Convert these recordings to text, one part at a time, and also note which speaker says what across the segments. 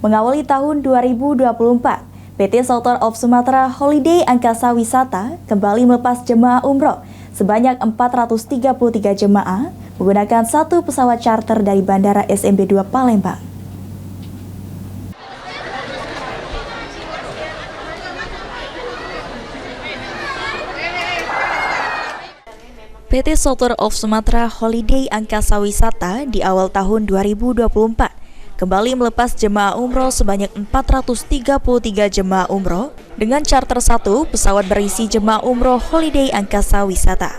Speaker 1: Mengawali tahun 2024, PT Sultan of Sumatra Holiday Angkasa Wisata kembali melepas jemaah umroh sebanyak 433 jemaah menggunakan satu pesawat charter dari Bandara SMB 2 Palembang. PT Sultan of Sumatra Holiday Angkasa Wisata di awal tahun 2024 kembali melepas jemaah umroh sebanyak 433 jemaah umroh dengan charter satu pesawat berisi jemaah umroh Holiday Angkasa Wisata.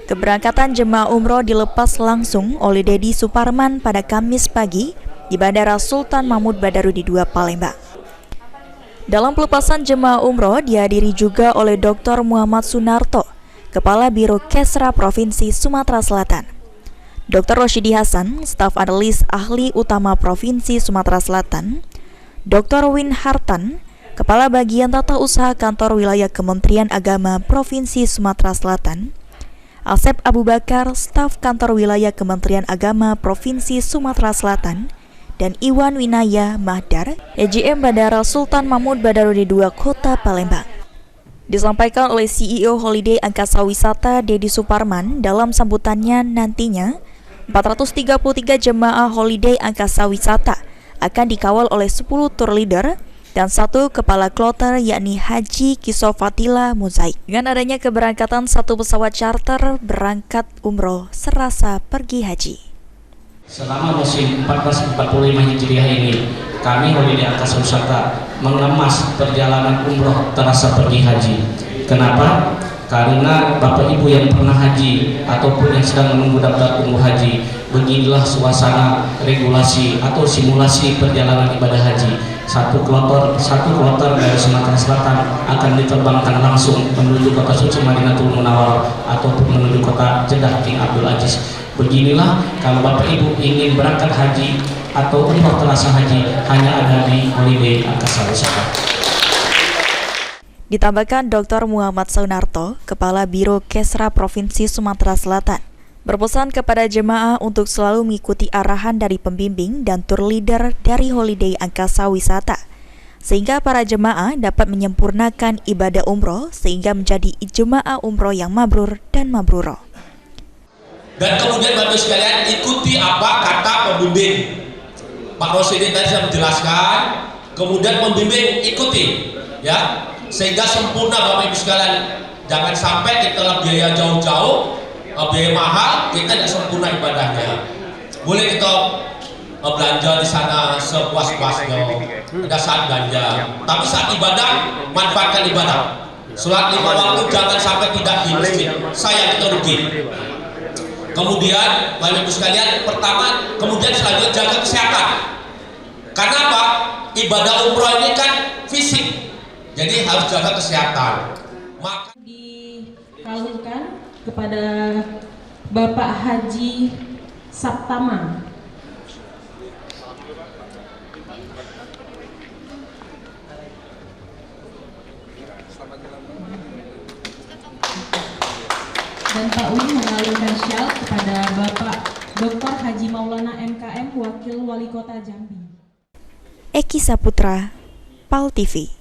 Speaker 1: Keberangkatan jemaah umroh dilepas langsung oleh Deddy Suparman pada Kamis pagi di Bandara Sultan Mahmud Badarudin II Palembang. Dalam pelepasan jemaah umroh dihadiri juga oleh Dr. Muhammad Sunarto, Kepala Biro Kesra Provinsi Sumatera Selatan, Dr. Roshidi Hasan, staf analis ahli utama Provinsi Sumatera Selatan, Dr. Win Hartan, Kepala Bagian Tata Usaha Kantor Wilayah Kementerian Agama Provinsi Sumatera Selatan, Asep Abu Bakar, staf Kantor Wilayah Kementerian Agama Provinsi Sumatera Selatan, dan Iwan Winaya Mahdar, EJM Bandara Sultan Mahmud Badarudin II Kota Palembang. Disampaikan oleh CEO Holiday Angkasa Wisata Deddy Suparman dalam sambutannya, nantinya 433 jemaah Holiday Angkasa Wisata akan dikawal oleh 10 tour leader dan satu kepala kloter yakni Haji Kisofatila Muzaik. Dengan adanya keberangkatan satu pesawat charter berangkat umroh serasa pergi haji.
Speaker 2: Selama musim 1445 Hijriah ini, kami Holiday Angkasa Wisata mengemas perjalanan umroh terasa pergi haji. Kenapa? Karena Bapak Ibu yang pernah haji ataupun yang sedang menunggu daftar umroh haji, beginilah suasana regulasi atau simulasi perjalanan ibadah haji. Satu kloter dari Sumatera Selatan akan diterbangkan langsung menuju kota suci Madinatul Munawwarah ataupun menuju kota Jeddah King Abdul Aziz. Beginilah kalau Bapak Ibu ingin berangkat haji atau umroh terasa haji, hanya ada di Holiday Angkasa Wisata.
Speaker 1: Ditambahkan Dr. Muhammad Sunarto, Kepala Biro Kesra Provinsi Sumatera Selatan, berpesan kepada jemaah untuk selalu mengikuti arahan dari pembimbing dan tour leader dari Holiday Angkasa Wisata, sehingga para jemaah dapat menyempurnakan ibadah umroh sehingga menjadi jemaah umroh yang mabrur dan mabruroh.
Speaker 3: Dan kemudian Bapak sekalian, ikuti apa kata pembimbing. Pak Roshidi tadi sudah menjelaskan, kemudian pembimbing ikuti, ya, sehingga sempurna Bapak Ibu sekalian. Jangan sampai kita biaya jauh-jauh, biaya mahal, kita tidak sempurna ibadahnya. Boleh kita belanja di sana sepuas-puasnya, ada saat belanja, tapi saat ibadah manfaatkan ibadah. Sholat 5 waktu jangan sampai tidak di masjid, sayang kita rugi. Kemudian Bapak Ibu sekalian, pertama, kemudian selanjutnya jaga kesehatan. Karena apa? Ibadah umroh ini kan fisik, jadi harus jaga kesehatan. Maka
Speaker 4: dikalungkan kepada Bapak Haji Saptama. Dan Pak Win mengalungkan syal kepada Bapak Dr. Haji Maulana MKM, Wakil Wali Kota Jambi.
Speaker 1: Eki Saputra, PAL TV.